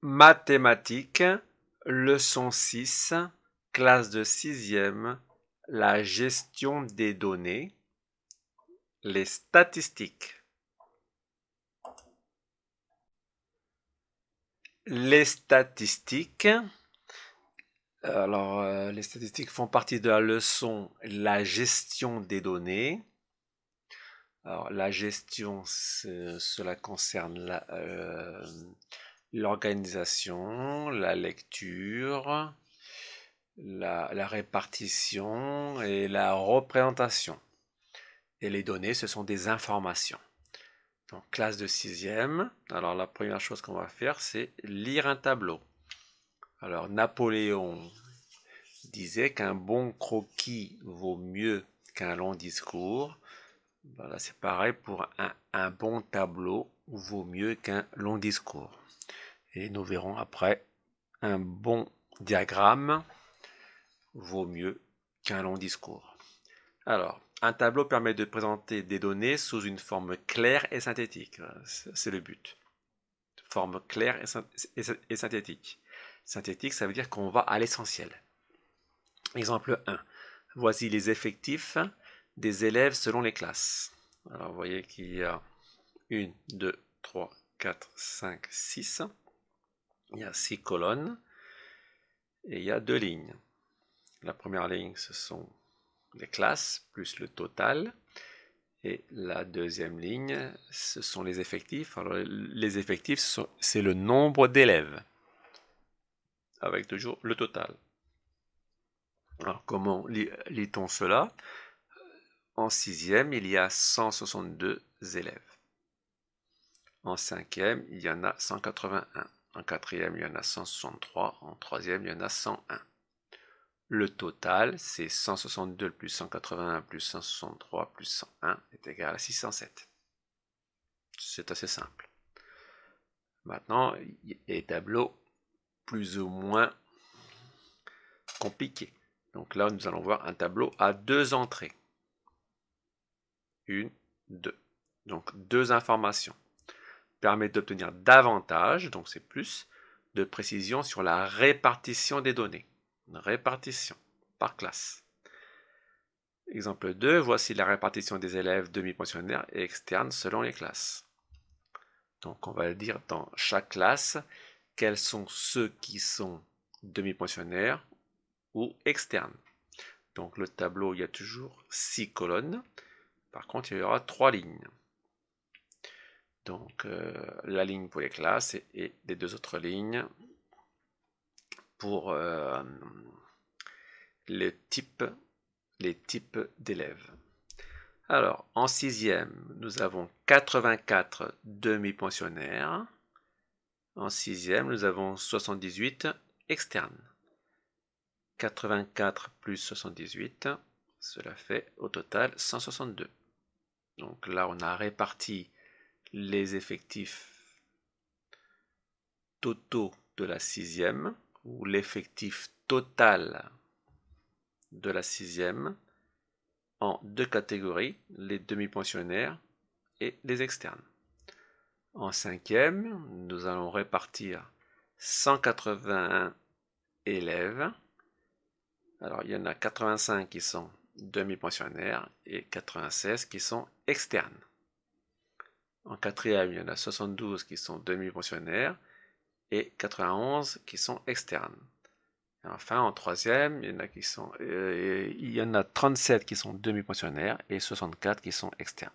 Mathématiques, leçon 6, classe de sixième, la gestion des données, les statistiques. Les statistiques, les statistiques font partie de la leçon la gestion des données. Alors, la gestion, cela concerne l'organisation, la lecture, la répartition et la représentation. Et les données, ce sont des informations. Donc, classe de sixième. Alors, la première chose qu'on va faire, c'est lire un tableau. Alors, Napoléon disait qu'un bon croquis vaut mieux qu'un long discours. Voilà, c'est pareil pour un bon tableau vaut mieux qu'un long discours. Et nous verrons après, un bon diagramme vaut mieux qu'un long discours. Alors, un tableau permet de présenter des données sous une forme claire et synthétique. C'est le but. Forme claire et synthétique. Synthétique, ça veut dire qu'on va à l'essentiel. Exemple 1. Voici les effectifs des élèves selon les classes. Alors, vous voyez qu'il y a 1, 2, 3, 4, 5, 6. Il y a 6 colonnes et il y a 2 lignes. La première ligne, ce sont les classes plus le total. Et la deuxième ligne, ce sont les effectifs. Alors, les effectifs, c'est le nombre d'élèves, avec toujours le total. Alors, comment lit-on cela? En sixième, il y a 162 élèves. En cinquième, il y en a 181. En quatrième, il y en a 163. En troisième, il y en a 101. Le total, c'est 162 plus 181 plus 163 plus 101 est égal à 607. C'est assez simple. Maintenant, il y a des tableaux plus ou moins compliqués. Donc là, nous allons voir un tableau à 2 entrées. 1, 2. Donc 2 informations. Permet d'obtenir davantage, donc c'est plus, de précision sur la répartition des données. Une répartition par classe. Exemple 2, voici la répartition des élèves demi-pensionnaires et externes selon les classes. Donc on va dire dans chaque classe quels sont ceux qui sont demi-pensionnaires ou externes. Donc le tableau, il y a toujours 6 colonnes. Par contre, il y aura 3 lignes. Donc la ligne pour les classes et les 2 autres lignes pour les types d'élèves. Alors, en sixième, nous avons 84 demi-pensionnaires. En sixième, nous avons 78 externes. 84 plus 78, cela fait au total 162. Donc là, on a réparti les effectifs totaux de la sixième, ou l'effectif total de la sixième, en 2 catégories, les demi-pensionnaires et les externes. En cinquième, nous allons répartir 181 élèves. Alors, il y en a 85 qui sont demi-pensionnaires et 96 qui sont externes. En quatrième, il y en a 72 qui sont demi-pensionnaires et 91 qui sont externes. Et enfin, en troisième, il y en a 37 qui sont demi-pensionnaires et 64 qui sont externes.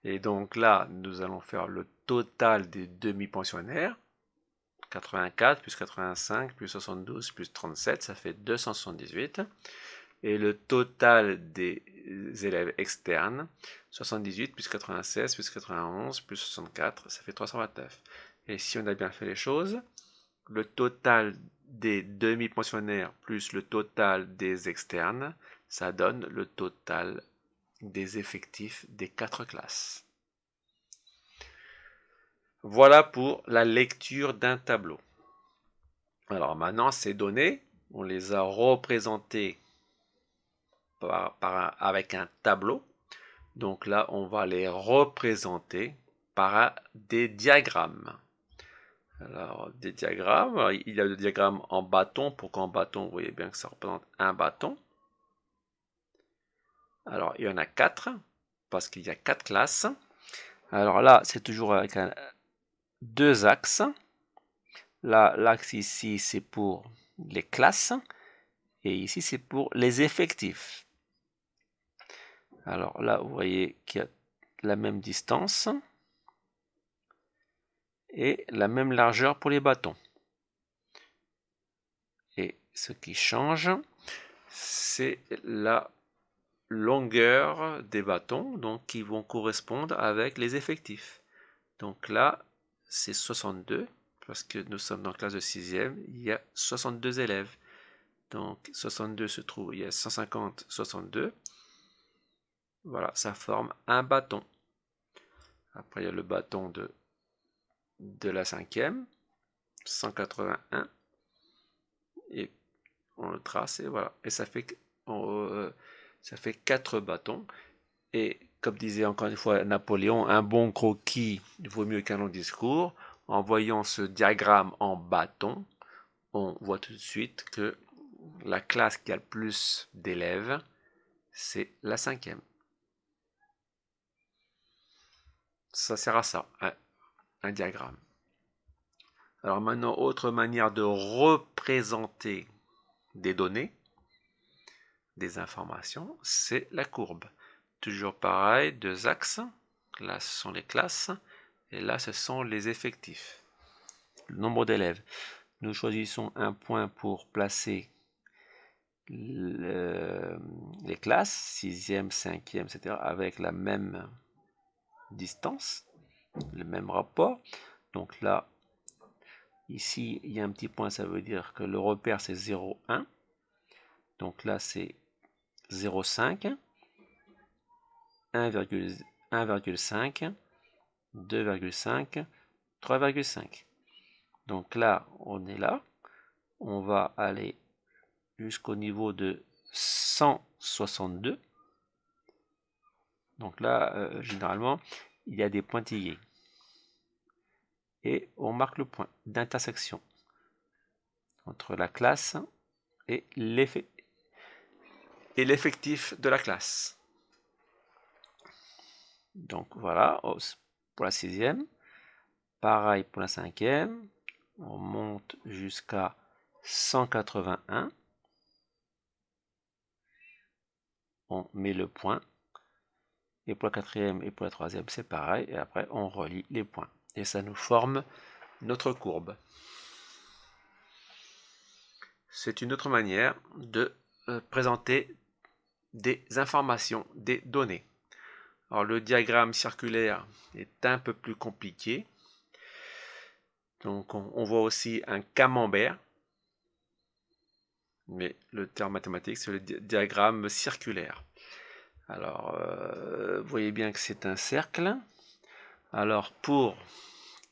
Et donc là, nous allons faire le total des demi-pensionnaires. 84 plus 85 plus 72 plus 37, ça fait 278. Et le total des élèves externes, 78 plus 96 plus 91 plus 64, ça fait 329. Et si on a bien fait les choses, le total des demi-pensionnaires plus le total des externes, ça donne le total des effectifs des 4 classes. Voilà pour la lecture d'un tableau. Alors maintenant, ces données, on les a représentées avec un tableau. Donc là, on va les représenter par des diagrammes. Alors, des diagrammes. Alors, il y a le diagramme en bâton. Pourquoi en bâton? Vous voyez bien que ça représente un bâton. Alors, il y en a 4, parce qu'il y a 4 classes. Alors là, c'est toujours avec deux axes. Là, l'axe ici, c'est pour les classes. Et ici, c'est pour les effectifs. Alors là, vous voyez qu'il y a la même distance et la même largeur pour les bâtons. Et ce qui change, c'est la longueur des bâtons, donc qui vont correspondre avec les effectifs. Donc là, c'est 62, parce que nous sommes dans la classe de 6e, il y a 62 élèves. Donc 62 se trouve, il y a 150, 62. Voilà, ça forme un bâton. Après, il y a le bâton de la 5e, 181. Et on le trace, et voilà. Et ça fait 4 bâtons. Et comme disait encore une fois Napoléon, un bon croquis vaut mieux qu'un long discours. En voyant ce diagramme en bâton, on voit tout de suite que la classe qui a le plus d'élèves, c'est la 5e. Ça sert à ça, un diagramme. Alors maintenant, autre manière de représenter des données, des informations, c'est la courbe. Toujours pareil, deux axes. Là, ce sont les classes. Et là, ce sont les effectifs. Le nombre d'élèves. Nous choisissons un point pour placer les classes, 6e, 5e, etc., avec la même distance, le même rapport. Donc là, ici, il y a un petit point, ça veut dire que le repère, c'est 0, 1. Donc là, c'est 0,5, 1,5, 2,5, 3,5. Donc là, on est là. On va aller jusqu'au niveau de 162. Donc là, généralement, il y a des pointillés. Et on marque le point d'intersection entre la classe et l'effectif de la classe. Donc voilà, pour la 6e. Pareil pour la 5e. On monte jusqu'à 181. On met le point. Et pour la 4e et pour la 3e, c'est pareil. Et après, on relie les points. Et ça nous forme notre courbe. C'est une autre manière de présenter des informations, des données. Alors le diagramme circulaire est un peu plus compliqué. Donc on voit aussi un camembert. Mais le terme mathématique, c'est le diagramme circulaire. Alors, vous voyez bien que c'est un cercle. Alors, pour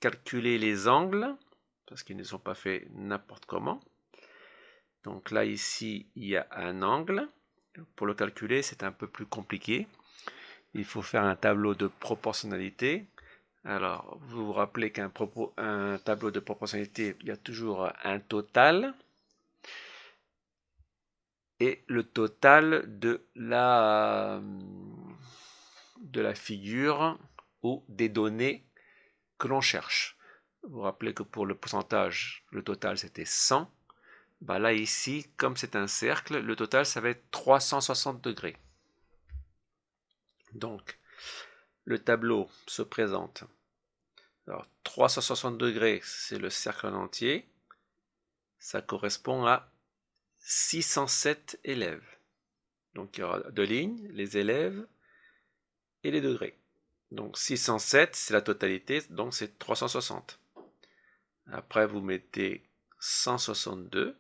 calculer les angles, parce qu'ils ne sont pas faits n'importe comment, donc là, ici, il y a un angle. Pour le calculer, c'est un peu plus compliqué. Il faut faire un tableau de proportionnalité. Alors, vous vous rappelez qu'un tableau de proportionnalité, il y a toujours un total et le total de la figure ou des données que l'on cherche. Vous vous rappelez que pour le pourcentage, le total c'était 100. Bah là ici, comme c'est un cercle, le total ça va être 360 degrés. Donc, le tableau se présente. Alors, 360 degrés, c'est le cercle en entier. Ça correspond à 607 élèves. Donc, il y aura deux lignes, les élèves et les degrés. Donc, 607, c'est la totalité, donc c'est 360. Après, vous mettez 162.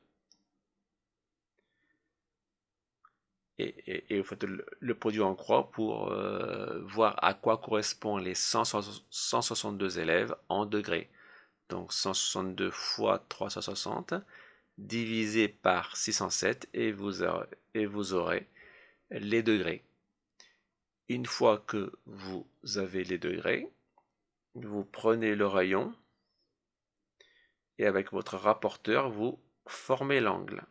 Et vous faites le produit en croix pour voir à quoi correspondent les 162 élèves en degrés. Donc 162 fois 360 divisé par 607 et vous aurez les degrés. Une fois que vous avez les degrés, vous prenez le rayon et avec votre rapporteur, vous formez l'angle.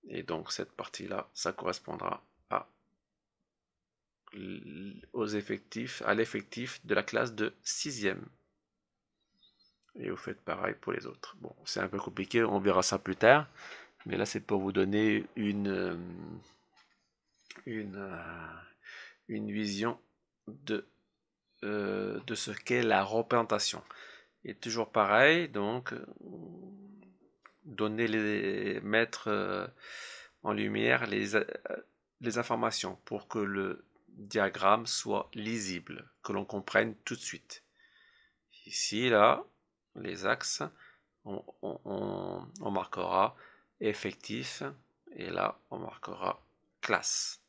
Et donc cette partie-là, ça correspondra à l'effectif de la classe de 6e. Et vous faites pareil pour les autres. Bon, c'est un peu compliqué, on verra ça plus tard. Mais là, c'est pour vous donner une vision de ce qu'est la représentation. Et toujours pareil, donc, mettre en lumière les informations pour que le diagramme soit lisible, que l'on comprenne tout de suite. Ici, là, les axes, on marquera effectif et là, on marquera classe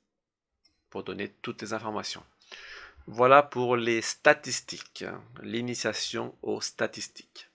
pour donner toutes les informations. Voilà pour les statistiques, l'initiation aux statistiques.